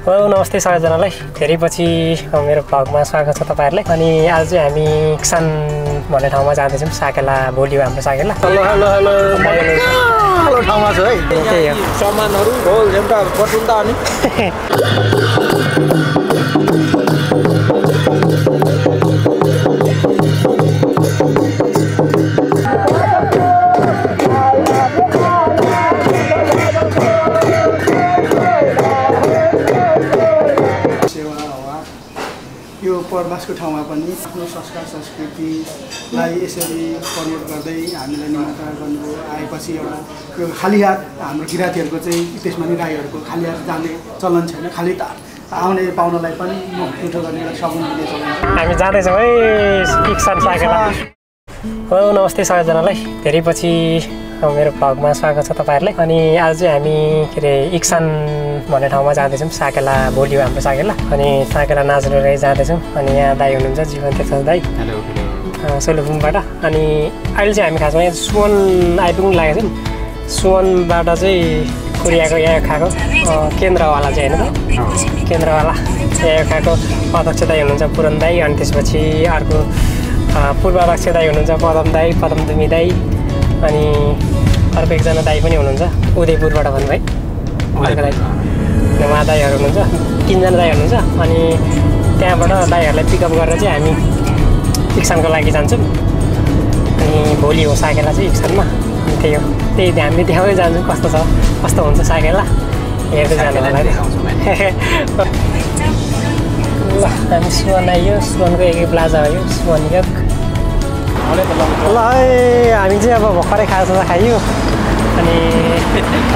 नमस्ते सबैजनालाई धेरै पछि मेरो भ्लगमा स्वागत छ तपाईहरुलाई। अनि आज चाहिँ हामी इक्सान भन्ने ठाउँमा जाँदैछौँ। साकेला भोलि हो हाम्रो साकेला। हेलो हेलो हेलो हेलो ठाउँमा छ है। त्यही हो सामानहरु ढोल झ्याम्टा बटुल्दा अनि परवासको ठाउँमा पनि आफ्नो संस्कार संस्कृतिलाई यसरी प्रमोट गर्दै हामीलाई निमन्त्रणा गर्नुभयो। आएपछि एउटा यो खाली हात हाम्रो किराँतीहरूको चाहिँ त्यसमा नि राईहरूको खाली हात जाने चलन छैन। खाली आउने पाहुनालाई पनि मुख मिठो गर्ने एउटा सगुन दिने चलन छ। हामी जाँदैछौँ है इक्सान साकेला। नमस्ते सबैजनालाई धेरै पछि मेरो भ्लगमा स्वागत छ तपाईहरुलाई। अनि आज चाहिँ हामी के अरे इक्सान भन्ने ठाउँमा जाँदैछौँ। साकेला भोलि हो हाम्रो साकेला। अनि साकेला नाच्नुलाई जाँदैछौँ। अनि यहाँ दाई हुनुहुन्छ जीवन तीर्थ दाई सोलुखुमबाट। अनि अहिले चाहिँ हामी खासमा यहाँ सुवन आइपुग्नु लागेको छौँ। सुवनबाट चाहिँ कोरियाको यहाँ खाएको केन्द्रवाला चाहिँ होइन त केन्द्रवाला यहाँ खाएको अध्यक्ष दाई हुनुहुन्छ पुरन दाई। अनि त्यसपछि अर्को पूर्वाध्यक्ष दाई हुनुहुन्छ पदम दाई पदम दुमी दाई। अनि अर्को एकजना दाई पनि हुनुहुन्छ उदयपुरबाट भन्नुभयो उहाँको दाई उहाँ दाईहरू हुनुहुन्छ 3 जना दाई हुनुहुन्छ। अनि त्यहाँबाट दाईहरूलाई पिकअप गरेर चाहिँ हामी इक्सानको लागि जान्छौँ। अनि भोलि हो साकेला चाहिँ इक्सानमा। अनि त्यही हो हामी त्यहाँकै जान्छौँ। कस्तो हुन्छ साकेला हेर्दै जानु होला। ल हामी सुवन आइयो। सुवनको एकै प्लाजा हो यो सुवन योग। ल है हामी चाहिँ अब भर्खरै खाजा खाइयो। अनि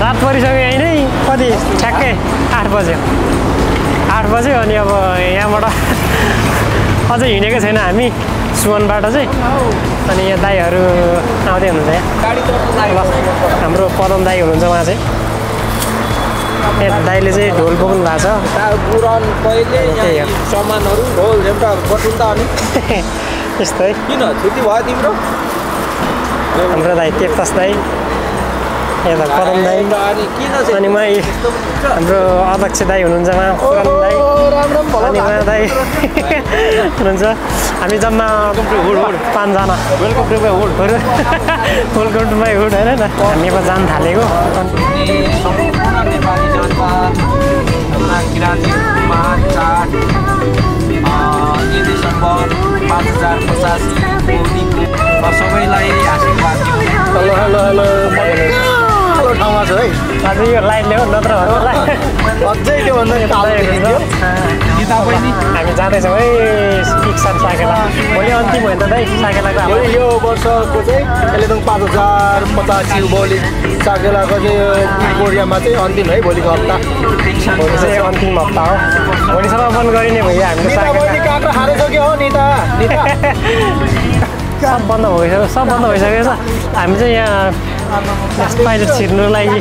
रात परिसक्यो यहीँ नै कति ठ्याक्कै 8 बज्यो। 8 बज्यो। अनि अब यहाँबाट अझै हिँडेको छैन हामी सुवनबाट चाहिँ। अनि यहाँ दाईहरू आउँदै हुनुहुन्छ यहाँ। ल हाम्रो पदम दाई हुनुहुन्छ उहाँ चाहिँ। यहाँ दाईले चाहिँ ढोल बोक्नु भएको छ। सामानहरु ढोल झ्याम्टा बटुल्दा अनि त्यस्तो है। किन छुट्टी भयो तिम्रो? हाम्रो दाई तेप्तस दाई यता पदम दाई। अनि उहाँ हाम्रो अध्यक्ष दाई हुनुहुन्छ उहाँ पुरन दाई। अनि उहाँ दाई हुनुहुन्छ। हामी जम्मा 5 जना। Welcome to my hood welcome to my hood होइन। हामी अब जान थालेको। सम्पूर्ण नेपाली जनता किराँतीमा चाड 2 डिसेम्बर 5085 सबैलाई आशीर्वाद दिउँ। हेलो हेलो हेलो हेलो ठाउँमा छ है। आज यो लाइनले हो नत्र अझै त्योभन्दा हामी जाँदैछौँ है इक्सान साकेला। भोलि अन्तिम होइन त दाइ साकेलाको हाम्रो यो वर्षको चाहिँ अहिले त 5085 भोलि साकेलाको चाहिँ कोरियामा चाहिँ अन्तिम है भोलिको हप्ता। भोलि चाहिँ अन्तिम हप्ता हो। भोलिसम्म बन्द गरिने भयो हाम्रो साकेला। काँक्रा हारिसक्यो हो निता सब बन्द भइसक्यो छ। हामी चाहिँ यहाँ पाइलट छिर्नु लागि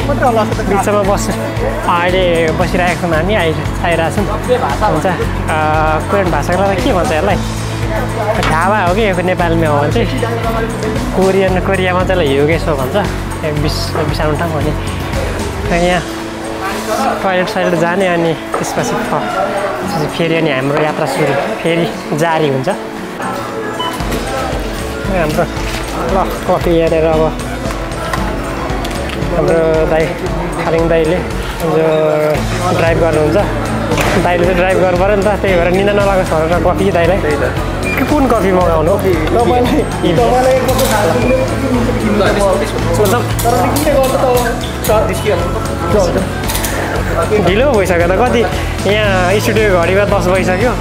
बिचमा अहिले बसिरहेको छौँ। हामी आइरहेको छौँ। हुन्छ कोरियन भाषाको के भन्छ यसलाई ढाबा हो कि यो नेपालमा हो भने चाहिँ कोरियामा चाहिँ योगेसो भन्छ। बिसाउनु ठाउँ अनि यहाँ टोइलेट जाने। अनि त्यसपछि फेरि अनि हाम्रो यात्रा सुरु फेरि जारी हुन्छ हाम्रो। ल कफी हेरेर अब हाम्रो दाई खालिङ दाईले जो ड्राइभ गर्नुहुन्छ। दाईले चाहिँ ड्राइभ गर्नु पऱ्यो नि त। त्यही भएर निन्दा नलागोस् भनेर कफी दाईलाई कुन कफी मगाउनु ढिलो भइसक्यो त कति। यहाँ स्टुडियो घडीमा 10 बजिसक्यो।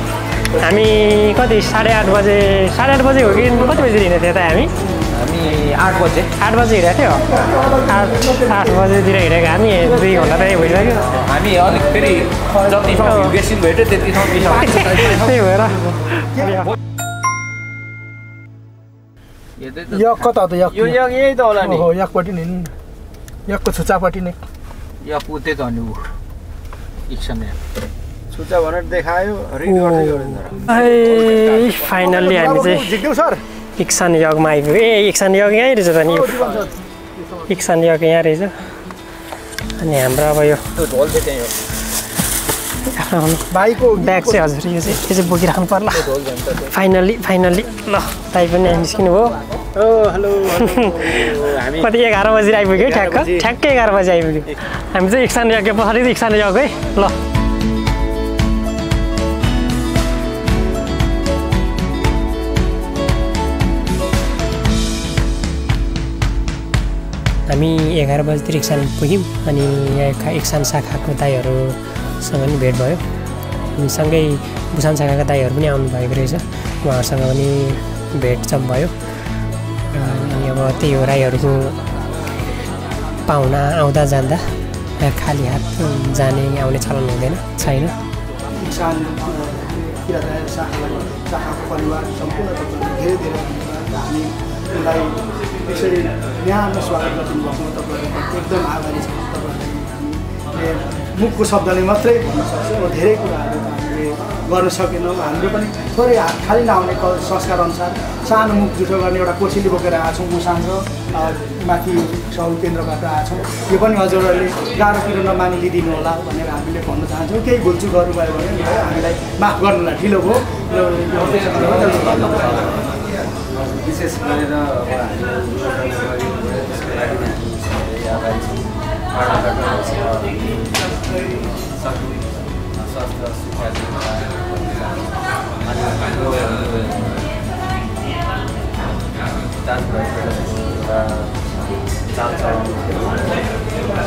हामी कति 8:30 बजे 8:30 बजे हो कि कति बजी हिँडेको थियो त हामी 8 बजे हिँडेको थियो। 8 बजेतिर हिँडेको हामी 2 घन्टा त भइसक्यो। हामी अलिक फेरि जति बेसी भेट्यो त्यति त्यही भएर यक कता त यक यो यही त होला नि। हो यकपट्टि नि यकको छुच्चापट्टि नै या पुते त अनि इक्सन छुच्चा भनेर देखायो रिड गर्दै गर्दैन। फाइनल्ली हामी चाहिँ जिग्देऊ सर इक्सान यगमा आइपुग्यो। इक्सान यग यहीँ रहेछ त नि। इक्सान यग यहाँ रहेछ। अनि हाम्रो अब यो ढोल चाहिँ त्यही हो। भाइको ब्याग चाहिँ हजुर यो चाहिँ बोकिराख्नु पर्ला फाइनल्ली ल दाइ पनि निस्किनु भयो हेलो कति 11 बजी आइपुग्यो ठ्याक्कै 11 बजी आइपुग्यो हामी चाहिँ इक्सान यज्ञ पछाडि इक्सान यज्ञ है ल हामी 11 बजीतिर इक्सान पुग्यौँ अनि यहाँ इक्सान शाखाको दाइहरूसँग पनि भेट भयो अनि सँगै बुसान शाखाका दाइहरू पनि आउनु भएको रहेछ उहाँहरूसँग पनि भेटचम भयो अनि अब त्यही हो राईहरूको पाहुना आउँदा जाँदा खाली हात जाने आउने चलन हुँदैन छैन इक्सान किराँत शाखाको परिवार सम्पूर्ण धेरै धेरै हामी उनलाई त्यसरी न्यानो स्वागत गर्छौँ तपाईँहरूको एकदम आभारी छौँ तपाईँहरूले मुखको शब्दले मात्रै भन्न सक्छ अब धेरै कुराहरू हामीले गर्न सकेनौँ हाम्रो पनि थोरै हात खाली नआउने संस्कार अनुसार सानो मुख जुठो गर्ने एउटा कोसेली बोकेर आएको छौँ मुसान र माथि सबै केन्द्रबाट आएको छौँ यो पनि हजुरहरूले गाह्रो पिरो नमानिदिनु होला भनेर हामीले भन्न चाहन्छौँ केही भुलचुकहरू भयो भने हामीलाई माफ गर्नुलाई ढिलो भयो विशेष गरेर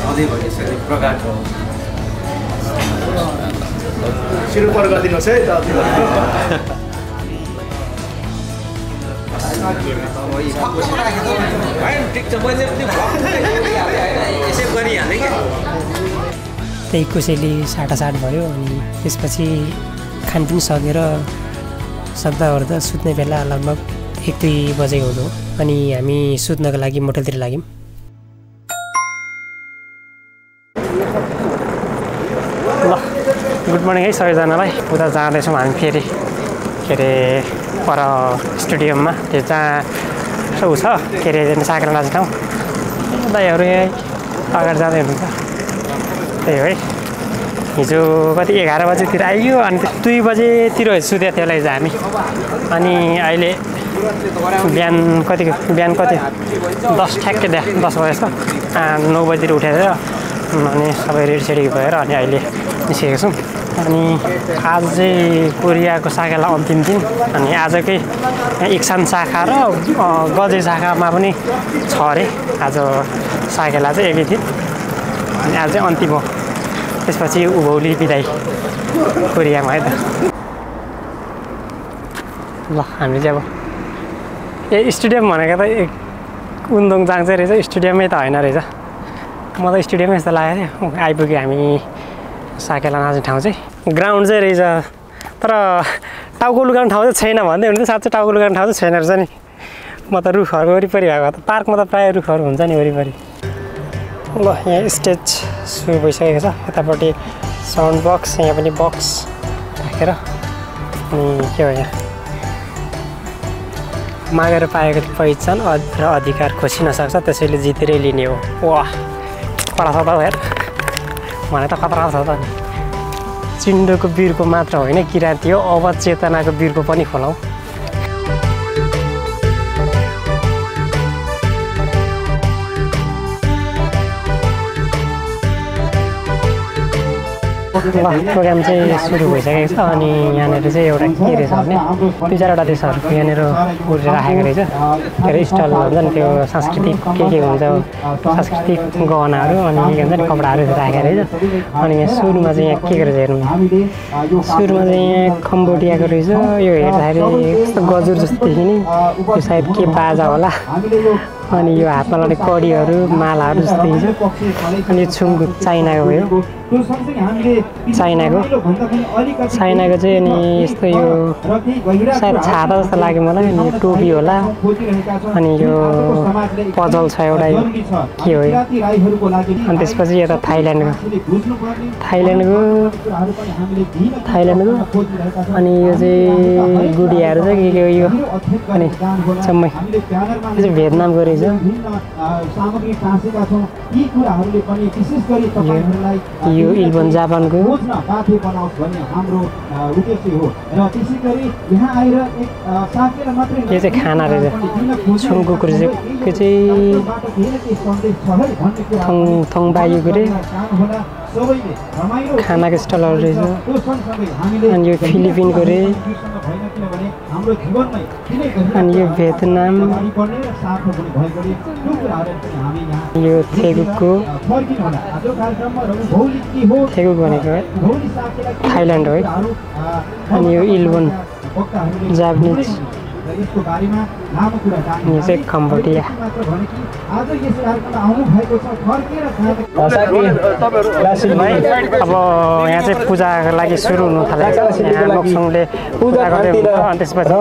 सधैँभरि यसरी प्रगाट हो सिरुपर गरिदिनुहोस् है त्यही कोसेली साटासाट भयो अनि त्यसपछि खानपिन सकेर सक्दा सुत्ने बेला लगभग 1-2 बजेको हुनु अनि हामी सुत्नको लागि मोटलतिर लाग्यौँ ल गुड मर्निङ है सबैजनालाई उता जाँदैछौँ हामी फेरि के अरे पर स्टेडियममा त्यो जहाँ ऊ छ के अरे साकेला नाच्ने ठाउँ दाइहरू यहाँ अगाडि जाँदै हुनुहुन्छ त्यही हो है हिजो कति 11 बजीतिर आइयो अनि 2 बजेतिर सुत्यो त्यसलाई चाहिँ हामी अनि अहिले बिहान कति 10 ठ्याक्कै 10 बजेछ 9 बजीतिर उठेर अनि सबै रेडी भएर अनि अहिले निस्केको छौँ अनि आज चाहिँ कोरियाको साकेला अन्तिम दिन अनि आजकै इक्सान शाखा र गजे शाखामा पनि छ अरे आज साकेला चाहिँ एकै दिन अनि आज चाहिँ अन्तिम हो त्यसपछि उभौली बिदाई कोरियामा है त ल हामीले चाहिँ अब ए स्टेडियम भनेको त उन्दोङ जान्छ रहेछ स्टेडियमै त होइन रहेछ म त स्टेडियमै जस्तो लाग्यो अरे आइपुग्यो हामी साकेला नाच्ने ठाउँ चाहिँ ग्राउन्ड चाहिँ रहेछ तर टाउको लुगाउने ठाउँ चाहिँ छैन भन्दै हुन्छ साँच्चै टाउको लुगाउने ठाउँ चाहिँ छैन रहेछ नि म त रुखहरू वरिपरि भएको त पार्कमा त प्रायः रुखहरू हुन्छ नि वरिपरि ल यहाँ स्टेज सुरु भइसकेको छ यतापट्टि साउन्ड बक्स यहाँ पनि बक्स राखेर अनि के हो यहाँ मागेर पाएको पहिचान र अधिकार खोजिन सक्छ त्यसैले जितेरै लिने हो वाह कडा छ त हेर भने त खतरा छ त नि चिन्डोको बिरको मात्र होइन किराँती हो अब चेतनाको बिरको पनि खोलाउँ प्रोग्राम चाहिँ सुरु भइसकेको छ अनि यहाँनिर चाहिँ एउटा के रहेछ भने 2-4वटा देशहरूको यहाँनिर उडेर राखेको रहेछ के अरे स्टल भन्छ नि त्यो सांस्कृतिक के हुन्छ सांस्कृतिक गहनाहरू अनि के भन्छ नि कपडाहरू राखेको रहेछ अनि यहाँ सुरुमा चाहिँ यहाँ के गरेर हेर्नु सुरुमा चाहिँ यहाँ कम्बोडियाको रहेछ यो हेर्दाखेरि कस्तो गजुर जस्तो देखिने यो सायद के बाजा होला अनि यो हातमा लाउने कडीहरू मालाहरू जस्तो देखिन्छ अनि यो छुङ्गु चाइनाको भयो चाइनाको चाहिँ अनि यस्तो यो सायद छाता जस्तो लाग्यो मलाई अनि टोपी होला अनि यो पजल छ एउटा के हो यो अनि त्यसपछि यता थाइल्यान्डको अनि यो चाहिँ गुडियाहरू चाहिँ के हो यो अनि जम्मै यो चाहिँ भियतनामको रहेछ सामग्री टाँसेका छौँ यी कुराहरूले पनि विशेष गरी तपाईहरुलाई यो इल्बन जापानको बुझ्न बाध्य बनाओस् भन्ने हाम्रो उद्देश्य हो र त्यसै गरी यहाँ आएर एक साकेला मात्रै यो चाहिँ खाना रहेछ छुङको चाहिँ थङबायुको रे खानाको स्टलहरू रहेछ अनि यो फिलिपिनको रे अनि यो भियतनाम यो थेगुकको थेगुक भनेको थाइल्यान्ड हो है अनि यो इल्बन जापानिज यो चाहिँ कम्बोडिया अब यहाँ चाहिँ पूजाको लागि सुरु हुनु थालेको छ यहाँ लोकसङले पूजा गर्दै हुन्छ अनि त्यसपछि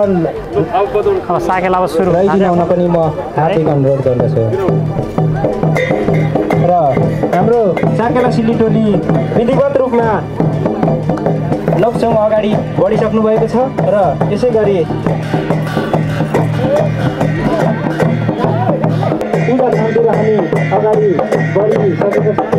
अब साकेला अब सुरु हुन पनि म हार्दिक अनुरोध गर्दछु र हाम्रो साकेला सिल्ली टोली विधिवत रूपमा लोकसङ अगाडि बढिसक्नु भएको छ र यसै गरी पूजा ठाउँतिर हामी अगाडि बढिसकेको छ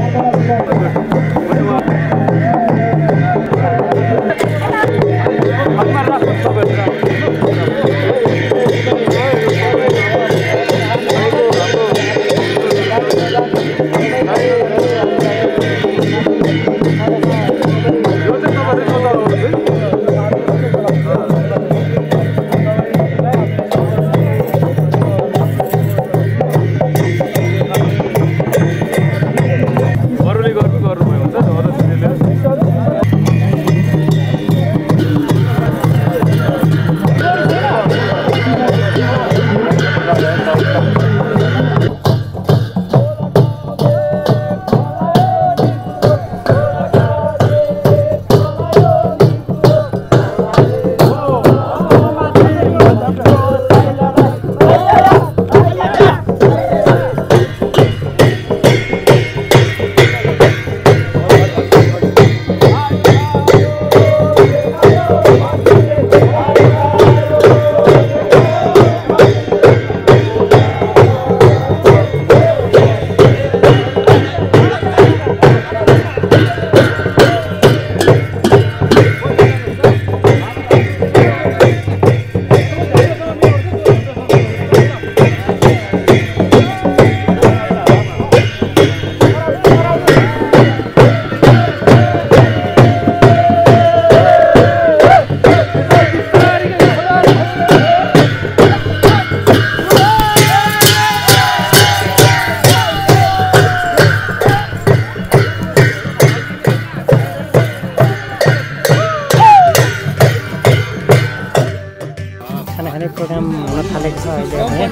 प्रोग्राम हुन थालेको छ अहिले भने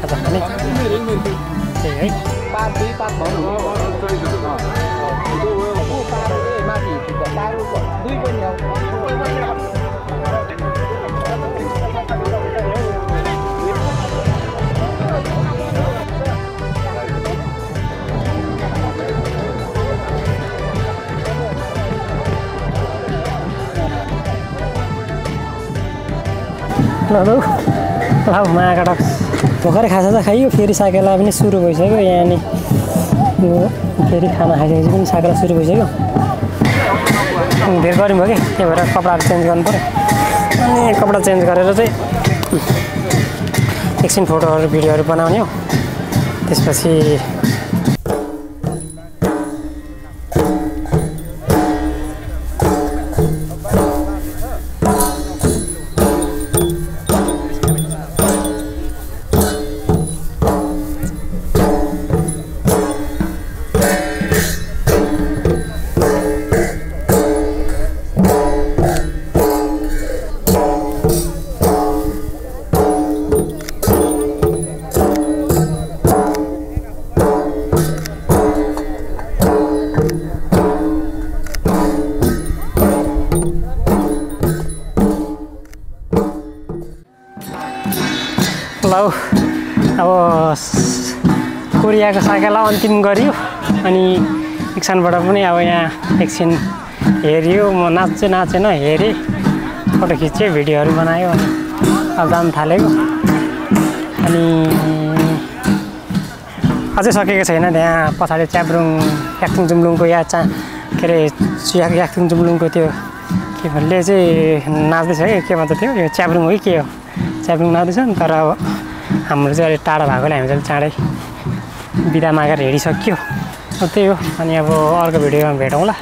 खाजा खाने त्यही है ल मागाडक भर्खरै खाजा त खाइयो फेरि साकेला पनि सुरु भइसक्यो यहाँ नि फेरि खाना खाइसकेपछि पनि साकेला सुरु भइसक्यो धेरै गरम भयो कि त्यही भएर कपडाहरू चेन्ज गर्नु पऱ्यो अनि कपडा चेन्ज गरेर चाहिँ एकछिन फोटोहरू भिडियोहरू बनाउने हो त्यसपछि ल अब कोरियाको साकेला अन्तिम गरियो अनि एकछिनबाट पनि अब यहाँ एकछिन हेऱ्यो म नाचेन हेरेँ फोटो खिच्यो भिडियोहरू बनायो अनि अब जान थालेको अनि अझै सकेको छैन। त्यहाँ पछाडि च्याब्रुङ याक्थुङ जुम्लुङको के अरे याक्थुङ जुम्लुङको त्यो के भन्ने चाहिँ नाच्दैछ कि के भन्छ त्यो यो च्याब्रुङ हो कि के हो च्याब्रुङ नाच्दैछ नि। तर अब हाम्रो चाहिँ अलिक टाढा भएकोले हामी चाहिँ चाँडै बिदा मागेर हिँडिसक्यो। त्यही हो। अनि अब अर्को भिडियोमा भेटौँला।